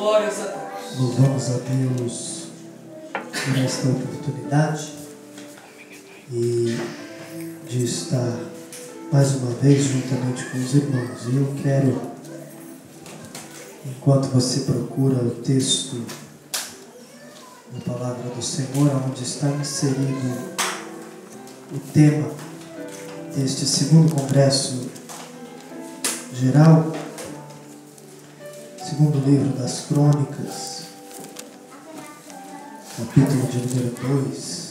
Glórias a Deus. Louvamos a Deus por esta oportunidade e de estar mais uma vez juntamente com os irmãos. E eu quero, enquanto você procura o texto da palavra do Senhor, onde está inserido o tema deste segundo congresso geral, segundo livro das Crônicas, capítulo de número 2,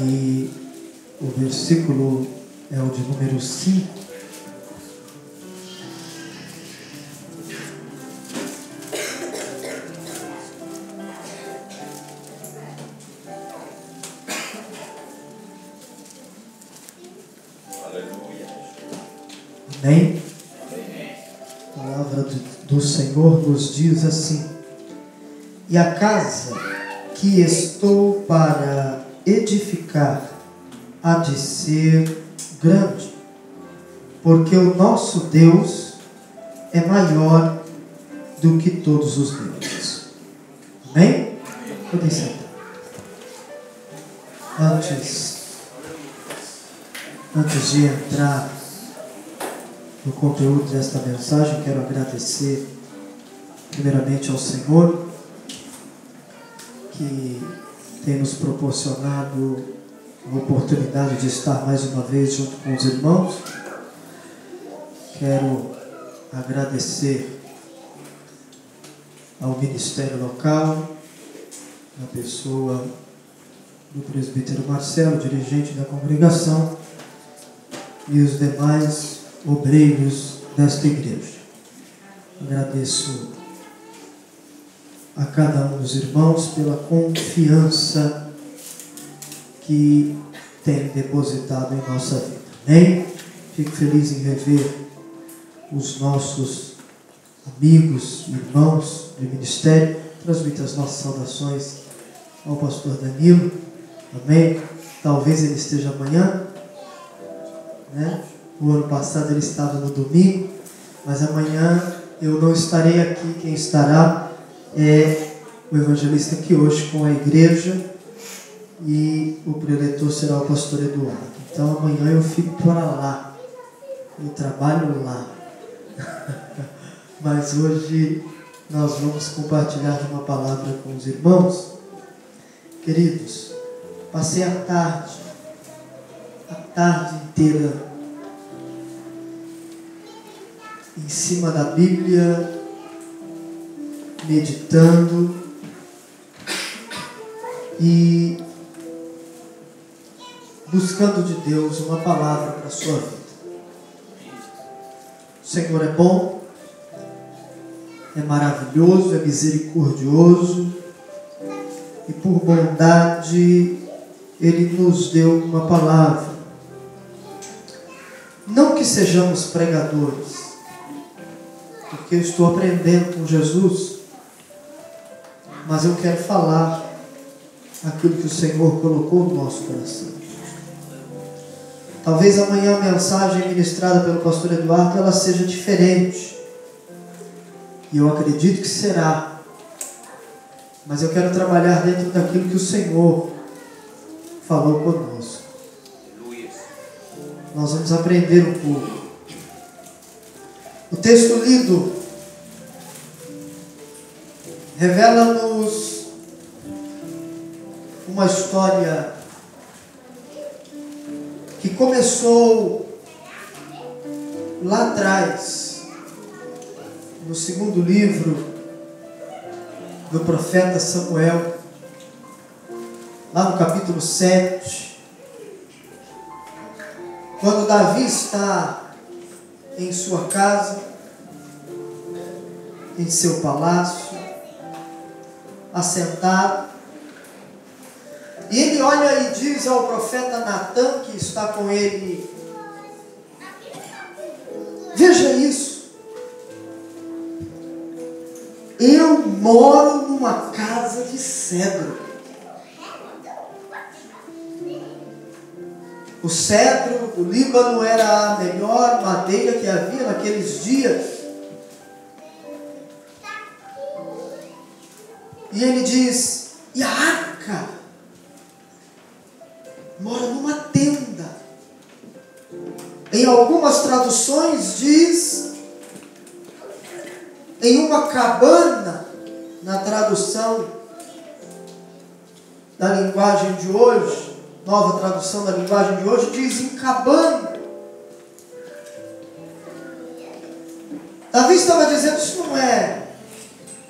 e o versículo é o de número 5. Amém? A palavra do Senhor nos diz assim: e a casa que estou para edificar há de ser grande, porque o nosso Deus é maior do que todos os deuses. Amém? Podem sentar. Antes de entrar no conteúdo desta mensagem, quero agradecer primeiramente ao Senhor que tem nos proporcionado a oportunidade de estar mais uma vez junto com os irmãos. Quero agradecer ao ministério local, na pessoa do presbítero Marcelo, dirigente da congregação, e os demais obreiros desta igreja. Agradeço a cada um dos irmãos pela confiança que tem depositado em nossa vida. Amém? Fico feliz em rever os nossos amigos, irmãos de ministério. Transmito as nossas saudações ao pastor Danilo. Amém? Talvez ele esteja amanhã, né? O ano passado ele estava no domingo, mas amanhã eu não estarei aqui. Quem estará é o evangelista aqui hoje com a igreja, e o preletor será o pastor Eduardo. Então amanhã eu fico para lá, eu trabalho lá. Mas hoje nós vamos compartilhar uma palavra com os irmãos. Queridos, passei a tarde inteira em cima da Bíblia, meditando e buscando de Deus uma palavra para a sua vida. O Senhor é bom, é maravilhoso, é misericordioso, e por bondade Ele nos deu uma palavra. Não que sejamos pregadores, porque eu estou aprendendo com Jesus, mas eu quero falar aquilo que o Senhor colocou no nosso coração. Talvez amanhã a mensagem ministrada pelo pastor Eduardo ela seja diferente, e eu acredito que será, mas eu quero trabalhar dentro daquilo que o Senhor falou conosco. Nós vamos aprender um pouco. O texto lido revela-nos uma história que começou lá atrás, no segundo livro do profeta Samuel, lá no capítulo 7, quando Davi está em sua casa, em seu palácio, assentado, e ele olha e diz ao profeta Natã, que está com ele: veja isso, eu moro numa casa de cedro. O cedro do Líbano era a melhor madeira que havia naqueles dias. E ele diz: e a arca mora numa tenda. Em algumas traduções diz em uma cabana. Na tradução da linguagem de hoje, nova tradução da linguagem de hoje, diz em cabana. Davi estava dizendo: isso não é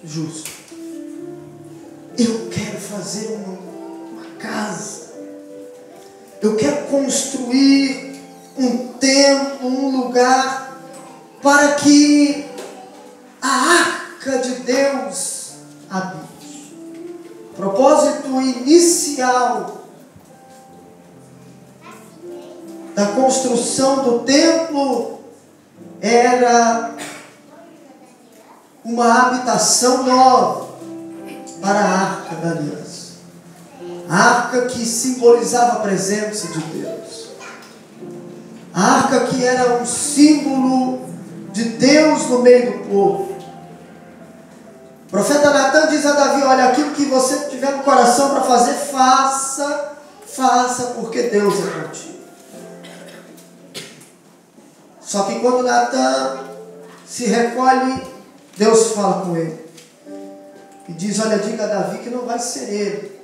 justo. Eu quero fazer uma casa. Eu quero construir um templo, um lugar para que a arca de Deus habite. O propósito inicial da construção do templo era uma habitação nova para a arca da aliança. A arca que simbolizava a presença de Deus. A arca que era um símbolo de Deus no meio do povo. O profeta Natan diz a Davi: olha, aquilo que você tiver no coração para fazer, faça, porque Deus é contigo. Só que quando Natan se recolhe, Deus fala com ele e diz: olha, diga a Davi que não vai ser ele.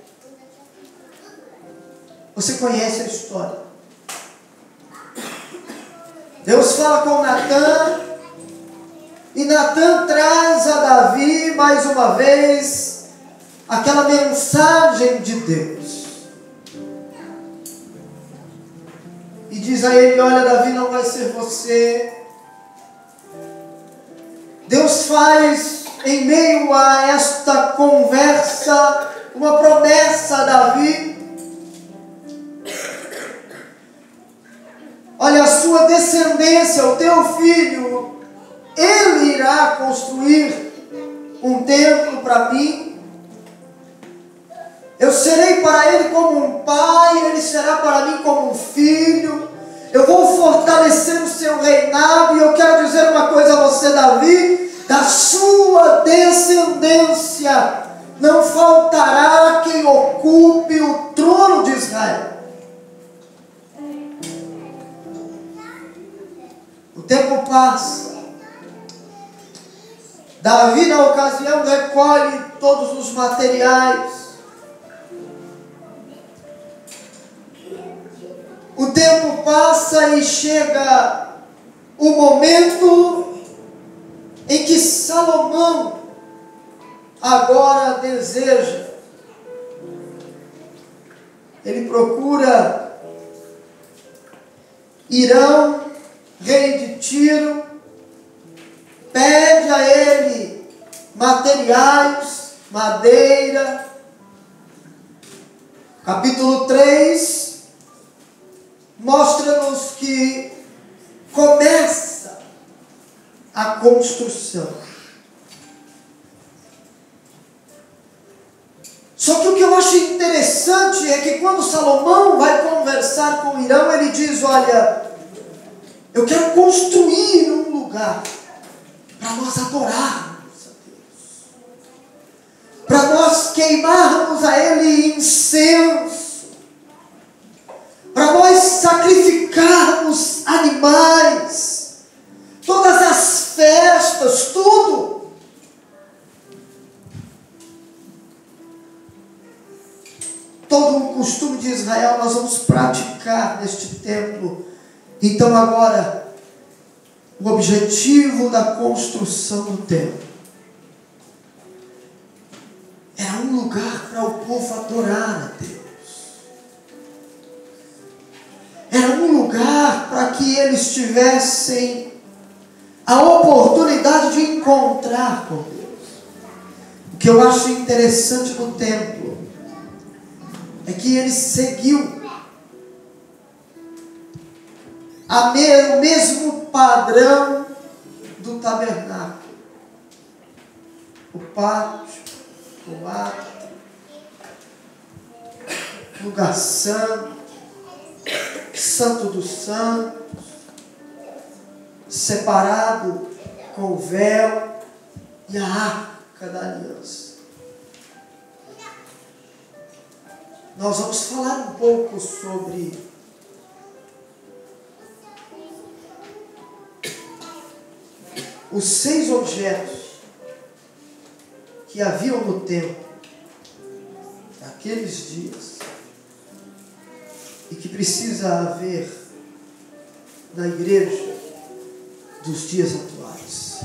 Você conhece a história. Deus fala com Natan, e Natan traz a Davi mais uma vez aquela mensagem de Deus. E diz a ele: olha, Davi, não vai ser você. Deus faz, em meio a esta conversa, uma promessa a Davi. Olha, a sua descendência, o teu filho, ele irá construir um templo para mim. Eu serei para ele como um pai, ele será para mim como um filho. Eu vou fortalecer o seu reinado. E eu quero dizer uma coisa a você, Davi: da sua descendência não faltará quem ocupe o trono de Israel. O tempo passa. Davi, na ocasião, recolhe todos os materiais. O tempo passa e chega o momento em que Salomão agora deseja. Ele procura Hirão, rei de Tiro, pede a ele materiais, madeira. Capítulo 3 mostra-nos que começa a construção. Só que o que eu acho interessante é que quando Salomão vai conversar com Hirão, ele diz: olha, eu quero construir um lugar para nós adorarmos a Deus, para nós queimarmos a Ele incenso, para nós sacrificarmos animais, todas as festas, tudo. Todo o costume de Israel nós vamos praticar neste templo. Então agora, o objetivo da construção do templo era um lugar para o povo adorar a Deus. Era um lugar para que eles tivessem a oportunidade de encontrar com Deus. O que eu acho interessante no templo é que ele seguiu o mesmo padrão do tabernáculo. O pátio, o átrio, lugar santo, santo dos santos, separado com o véu e a arca da aliança. nós vamos falar um pouco sobre os 6 objetos que haviam no templo naqueles dias e que precisa haver na igreja dos dias atuais.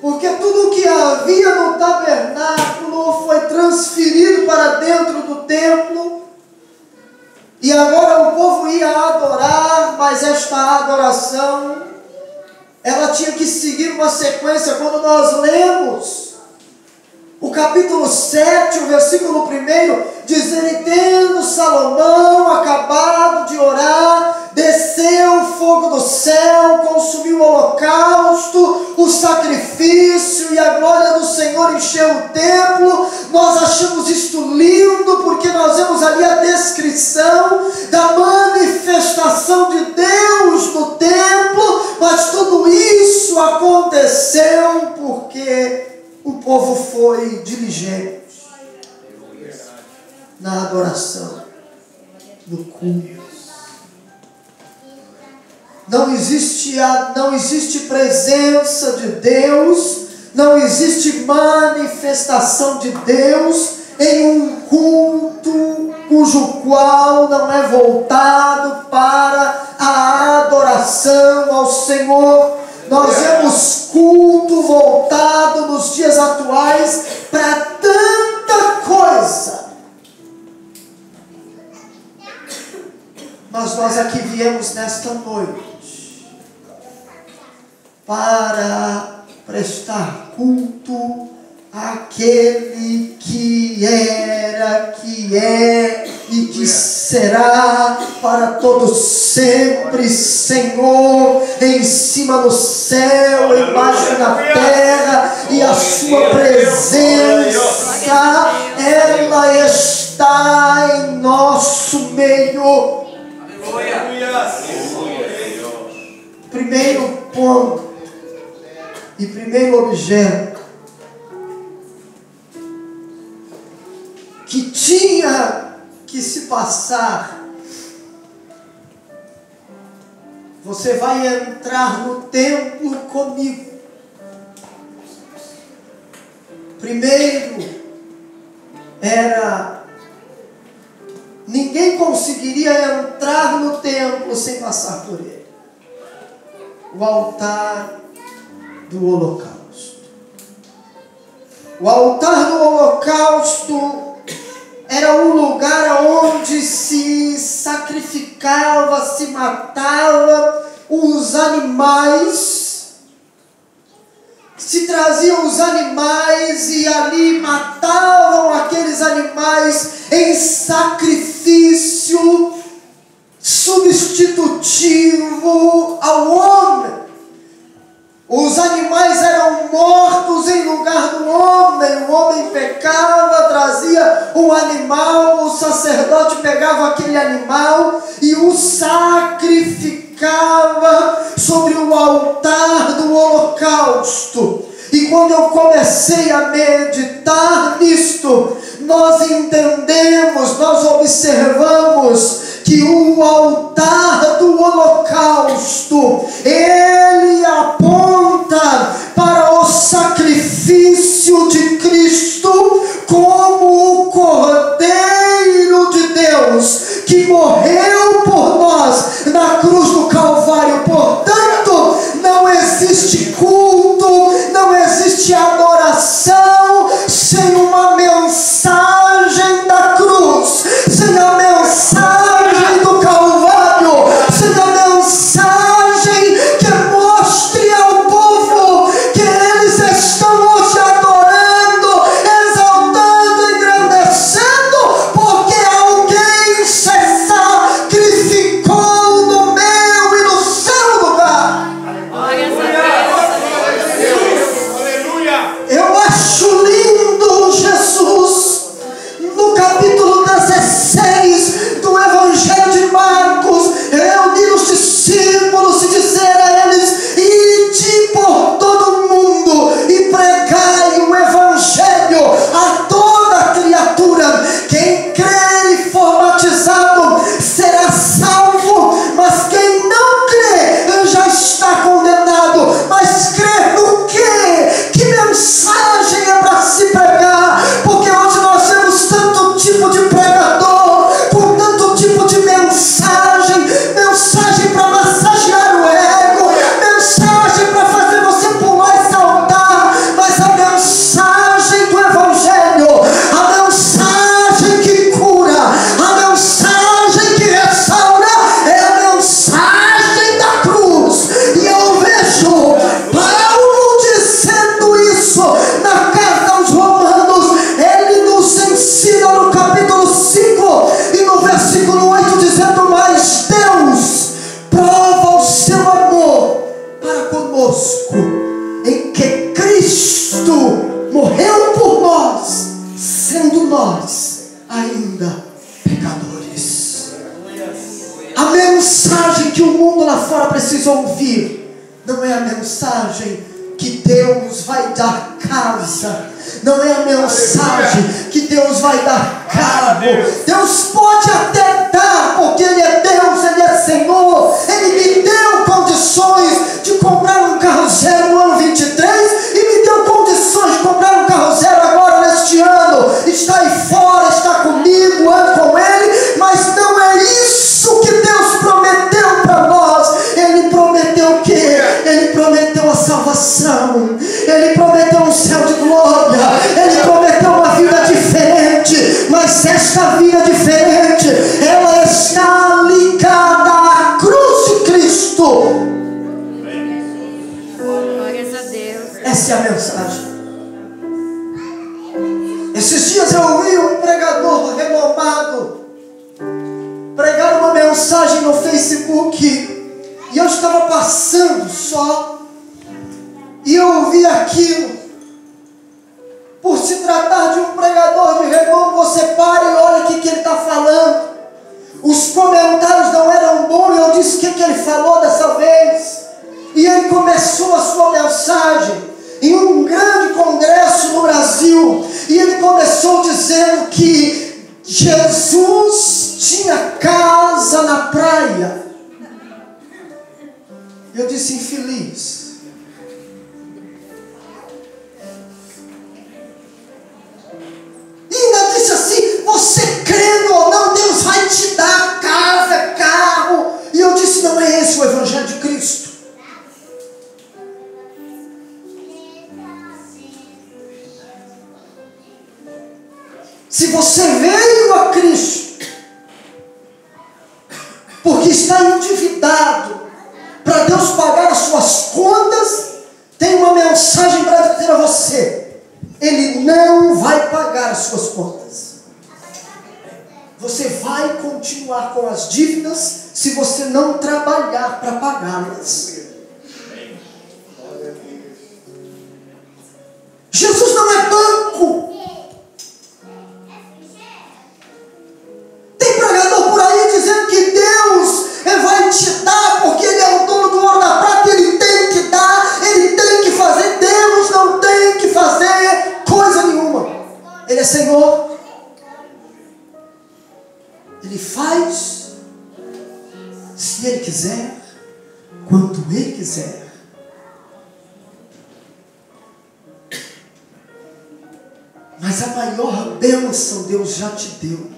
Porque tudo o que havia no tabernáculo foi transferido para dentro do templo, e agora o povo ia adorar, mas esta adoração, ela tinha que seguir uma sequência. Quando nós lemos o capítulo 7, o versículo 1, diz: ele, tendo Salomão acabado de orar, desceu o fogo do céu, consumiu o holocausto, o sacrifício, e a glória do Senhor encheu o templo. Nós achamos isto lindo, porque nós vemos ali a descrição da manifestação de Deus no templo, mas tudo isso aconteceu porque o povo foi diligente na adoração, no culto. Não existe presença de Deus, não existe manifestação de Deus em um culto cujo qual não é voltado para a adoração ao Senhor. Nós vemos culto voltado nos dias atuais para tanta coisa, mas nós aqui viemos nesta noite para prestar culto àquele que era, que é e que será para todos sempre, Senhor, em cima no céu, embaixo na terra, e a sua presença, ela está em nosso meio. Primeiro ponto e primeiro objeto que tinha que se passar: você vai entrar no templo comigo. Primeiro era: ninguém conseguiria entrar no templo sem passar por ele. O altar do holocausto. O altar do holocausto era um lugar onde se sacrificava, se matava os animais, se traziam os animais e ali matavam aqueles animais em sacrifício substitutivo ao homem. Os animais eram mortos em lugar do homem. O homem pecava, trazia um animal, o sacerdote pegava aquele animal e o sacrificava sobre o altar do holocausto. E quando eu comecei a meditar nisto, nós entendemos, nós observamos que o altar do holocausto, ele aponta para o sacrifício de Cristo como o Cordeiro de Deus que morreu por nós na cruz do Calvário. Portanto, não existe culto, não existe adoração sem uma mensagem da cruz, sem a mensagem do Calvário, sem a mensagem que mostre ao nós ainda pecadores. A mensagem que o mundo lá fora precisa ouvir não é a mensagem que Deus vai dar casa, não é a mensagem que Deus vai dar carro. Deus pode até dar, porque Ele é Deus, Ele é Senhor. Ele me deu condições de comprar um carro zero no ano 23 e me deu condições de comprar um carro zero agora neste ano. Está aí fora, está comigo, ando com Ele, mas não é isso que Deus prometeu para nós. Ele prometeu o quê? Ele prometeu a salvação, Ele prometeu um céu de glória, Ele prometeu uma vida diferente. Mas esta vida diferente, ela está ligada à cruz de Cristo. Glórias a Deus. Essa é a mensagem. Esses dias eu ouvi um pregador renomado pregar uma mensagem no Facebook, e eu estava passando só, e eu ouvi aquilo. Por se tratar de um pregador de renome, você para e olha o que ele está falando. Os comentários não eram bons, e eu disse o que ele falou dessa vez. E ele começou a sua mensagem em um grande congresso no Brasil, e ele começou dizendo que Jesus tinha casa na praia. Eu disse: infeliz. E ainda disse assim: você crendo ou não, Deus vai te dar casa, carro. E eu disse: não é esse o Evangelho de Cristo. Se você veio a Cristo porque está endividado para Deus pagar as suas contas, tem uma mensagem para dizer a você: Ele não vai pagar as suas contas. Você vai continuar com as dívidas se você não trabalhar para pagá-las. Jesus não é banco. Tem pregador por aí dizendo que Deus vai te dar porque Ele é o dono do ouro da prata, Ele tem que dar, Ele tem que fazer. Deus não tem que fazer coisa nenhuma. Ele é Senhor. Ele faz se Ele quiser, quando Ele quiser. Mas a maior bênção Deus já te deu.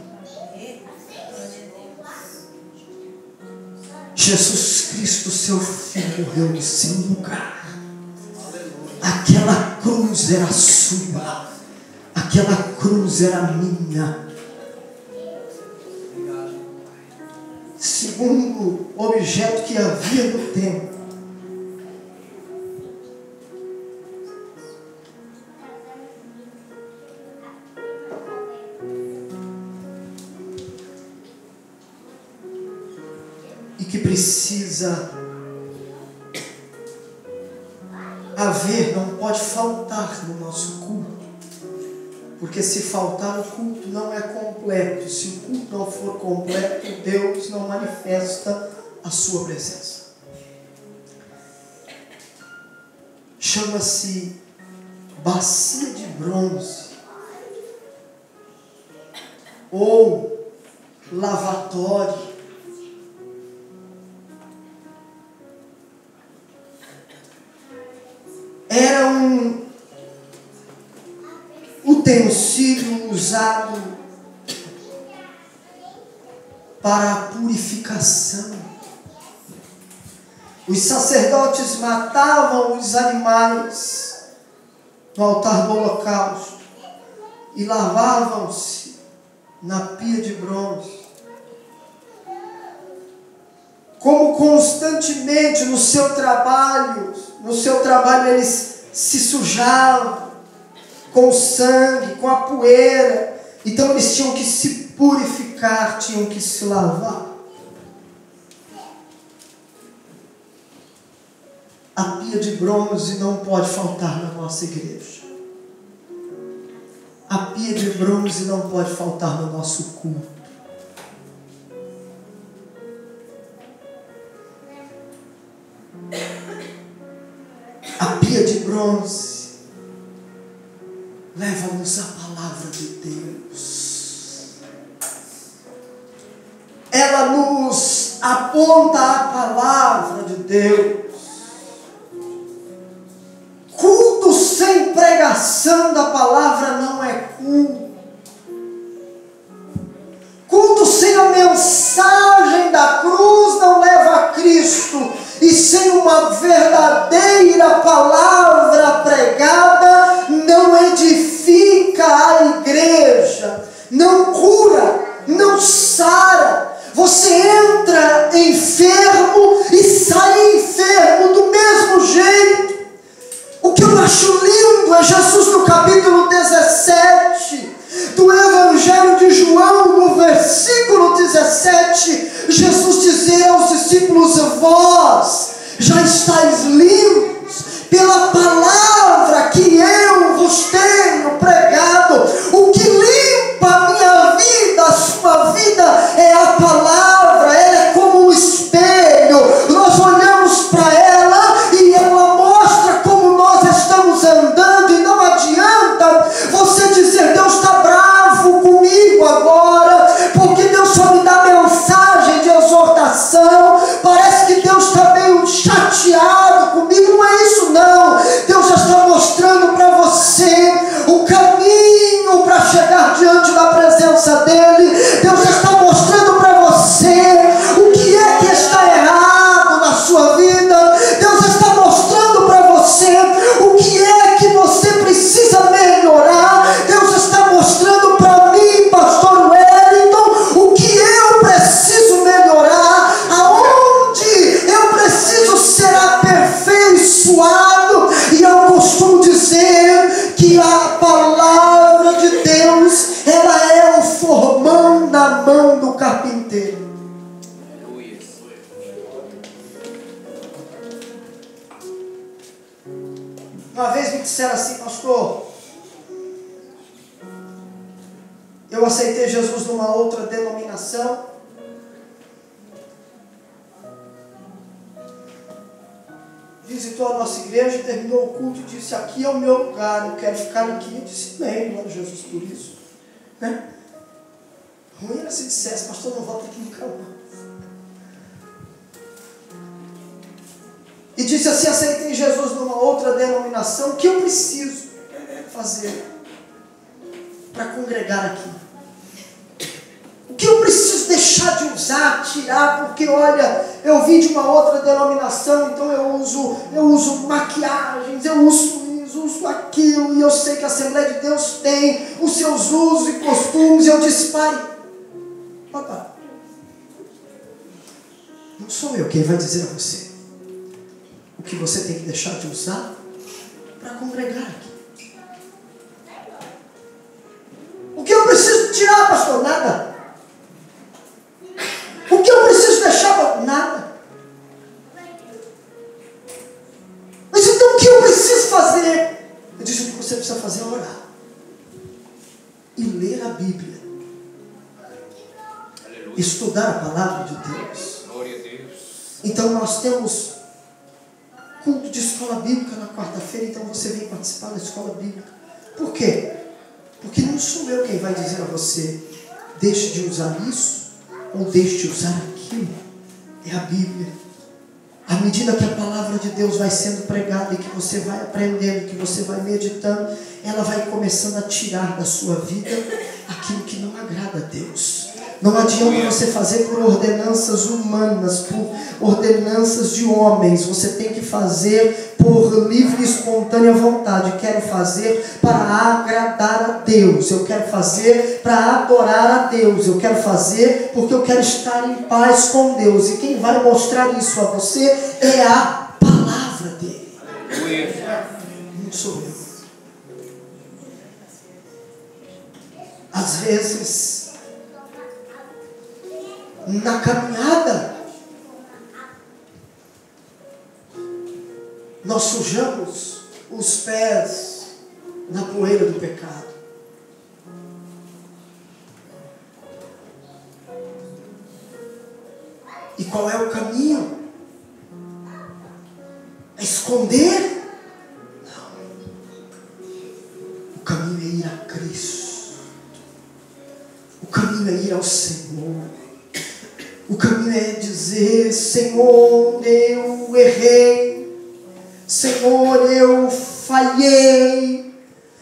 Jesus Cristo, seu Filho, morreu em seu lugar. Aquela cruz era sua, aquela cruz era minha. Segundo o objeto que havia no templo, e que precisa haver, não pode faltar no nosso culto, porque se faltar o culto não é completo. Se o culto não for completo, Deus não manifesta a sua presença. Chama-se bacia de bronze ou lavatório. Era um utensílio usado para a purificação. Os sacerdotes matavam os animais no altar do holocausto e lavavam-se na pia de bronze. Como constantemente no seu trabalho eles se sujavam com o sangue, com a poeira. Então eles tinham que se purificar, tinham que se lavar. A pia de bronze não pode faltar na nossa igreja. A pia de bronze não pode faltar no nosso culto. A pia de bronze leva-nos à palavra de Deus. Ela nos aponta a palavra de Deus. Culto sem pregação da palavra não é culto. Culto sem a mensagem da cruz não leva a Cristo. E sem uma verdadeira palavra pregada, não edifica a igreja, não cura, não sara. Você entra enfermo e sai enfermo do mesmo jeito. O que eu acho lindo é Jesus no capítulo 17 do Evangelho de João, no versículo 17, Jesus dizer aos discípulos: vós já estáis limpos pela palavra que eu vos tenho pregado. O que limpa a minha vida, a sua vida, é a palavra. Ela é como um espelho. Nós olhamos para ela e ela mostra como nós estamos andando, e não adianta você dizer: Deus está bravo comigo agora, porque Deus só me dá mensagem de exortação, parece que Deus está meio chateado comigo. Não é isso não. Deus já está mostrando para você o caminho para chegar diante da presença dele. Deus já está mostrando para você o que é que está errado na sua vida. Deus já está mostrando para você o que é que você precisa melhorar. Deus já está mostrando para mim, pastor Wellington, o que eu preciso melhorar, aonde eu preciso ser aperfeiçoado. E eu costumo dizer que a palavra de Deus, ela é o formão na mão do carpinteiro. Uma vez me disseram assim: pastor, eu aceitei Jesus numa outra denominação, visitou a nossa igreja, terminou o culto e disse: aqui é o meu lugar, eu quero ficar aqui. Eu disse: bem, glória a Jesus por isso, né? Ruim era se dissesse: pastor, não volta aqui nunca mais. E disse assim: aceitei Jesus numa outra denominação, o que eu preciso fazer para congregar aqui? O que eu preciso deixar de usar, tirar? Porque olha, eu vim de uma outra denominação, então eu uso maquiagens, eu uso isso, uso aquilo, e eu sei que a Assembleia de Deus tem os seus usos e costumes. E eu disse: pai, papai, não sou eu quem vai dizer a você o que você tem que deixar de usar para congregar aqui. O que eu preciso tirar, pastor? Nada. O que eu preciso deixar? Nada. Mas então o que eu preciso fazer? Eu disse: o que você precisa fazer é orar e ler a Bíblia. Aleluia. Estudar a palavra de Deus. Glória a Deus. Então nós temos culto de escola bíblica na quarta-feira, então você vem participar da escola bíblica. Por quê? Porque não sou eu quem vai dizer a você: deixe de usar isso ou deixe de usar aquilo. É a Bíblia. À medida que a palavra de Deus vai sendo pregada e que você vai aprendendo, que você vai meditando, ela vai começando a tirar da sua vida aquilo que não agrada a Deus. Não adianta você fazer por ordenanças humanas, por ordenanças de homens. Você tem que fazer por livre e espontânea vontade. Quero fazer para agradar a Deus. Eu quero fazer para adorar a Deus. Eu quero fazer porque eu quero estar em paz com Deus. E quem vai mostrar isso a você é a palavra dele. Não sou eu. Às vezes, na caminhada, nós sujamos os pés na poeira do pecado. a esconder. Não. O caminho é ir a Cristo. O caminho é ir ao Senhor. O caminho é dizer: Senhor, eu errei. Senhor, eu falhei.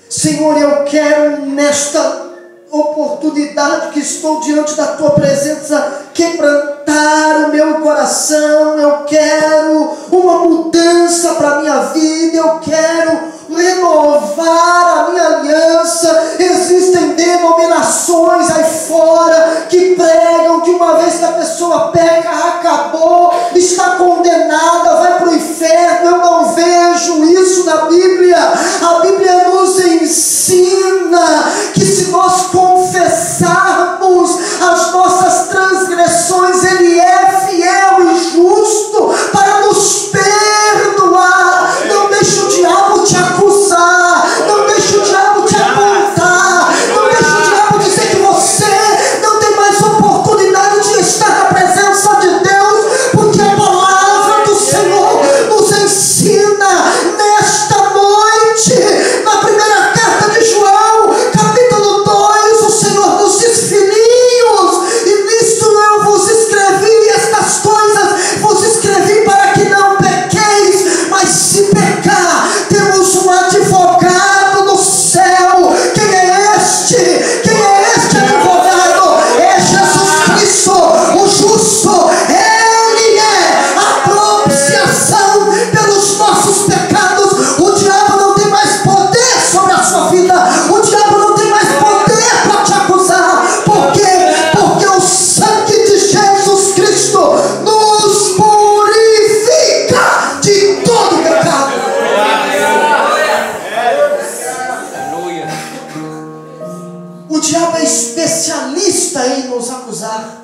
Senhor, eu quero nesta oportunidade que estou diante da tua presença quebrantar o meu coração. Eu quero uma mudança para a minha vida. Eu quero renovar a minha aliança. Existem denominações aí fora que pregam que uma vez que a pessoa peca, acabou, está condenada, vai para o inferno. Eu não vejo isso na Bíblia. A Bíblia nos ensina que se nós confessarmos as nossas transgressões, Ele é fiel e justo para nos perdoar. Não deixe o diabo te acusar, não deixe o diabo te apontar, não deixe o diabo dizer que você não tem mais oportunidade de estar na presença de Deus, porque a palavra do Senhor nos ensina nesta noite, na primeira carta de João, capítulo 2, o Senhor nos diz: filhinhos, e nisto eu vos escrevi estas coisas, vos escrevi para que não pequeis, mas se pecar, temos um advogado no céu. Quem é este? Quem é este advogado? É Jesus Cristo, o justo. Ele é a propiciação pelos nossos pecados. O diabo não tem mais poder sobre a sua vida. O diabo não tem mais poder para te acusar. Por quê? Porque o sangue de Jesus Cristo nos purifica de todo pecado. O diabo é especialista em nos acusar.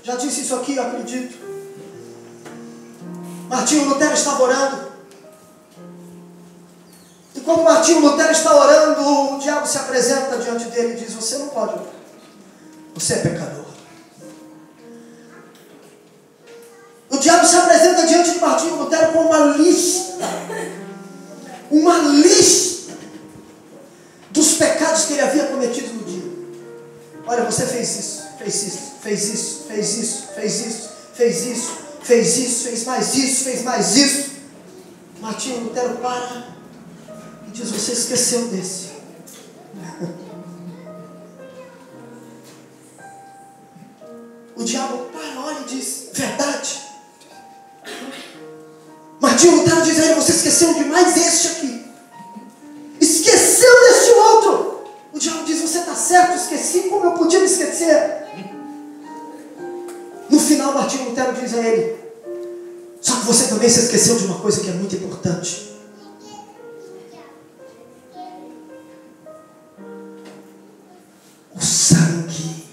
Já disse isso aqui, eu acredito. Martinho Lutero estava orando. E quando Martinho Lutero está orando, o diabo se apresenta diante dele e diz: você não pode orar. Você é pecador. O diabo se apresenta diante de Martinho Lutero com uma lista. Uma lista dos pecados que ele havia cometido no dia. Olha, você fez isso, fez isso, fez isso, fez isso, fez isso, fez isso, fez isso, fez mais isso, fez mais isso. Martinho Lutero para e diz: você esqueceu desse. O diabo para, olha e diz: verdade. Martinho Lutero diz a ele: você esqueceu de mais este aqui. Esqueceu deste outro. O diabo diz: você está certo, esqueci, como eu podia me esquecer? No final, Martinho Lutero diz a ele: só que você também se esqueceu de uma coisa que é muito importante. O sangue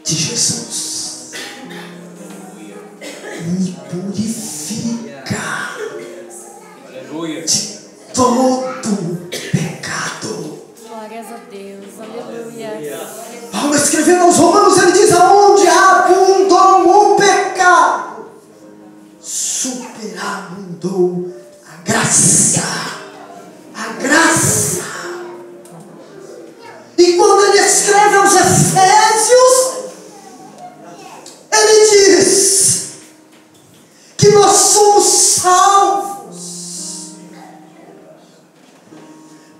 de Jesus me purifica de todo pecado. Glórias a Deus, aleluia. Paulo escrevendo aos Romanos, ele diz: aonde abundou o pecado, superabundou a graça. A graça. E quando ele escreve aos Efésios, ele diz que nós somos salvos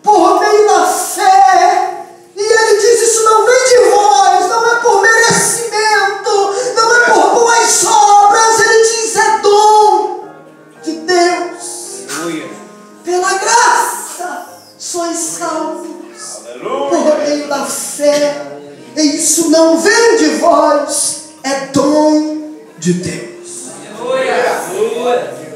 por meio da fé. E ele diz: isso não vem de vós, não é por merecimento, não é por boas obras. Ele diz: é dom de Deus. Aleluia. Pela graça sois salvos por meio da fé. E isso não vem de vós, é dom de Deus. Aleluia.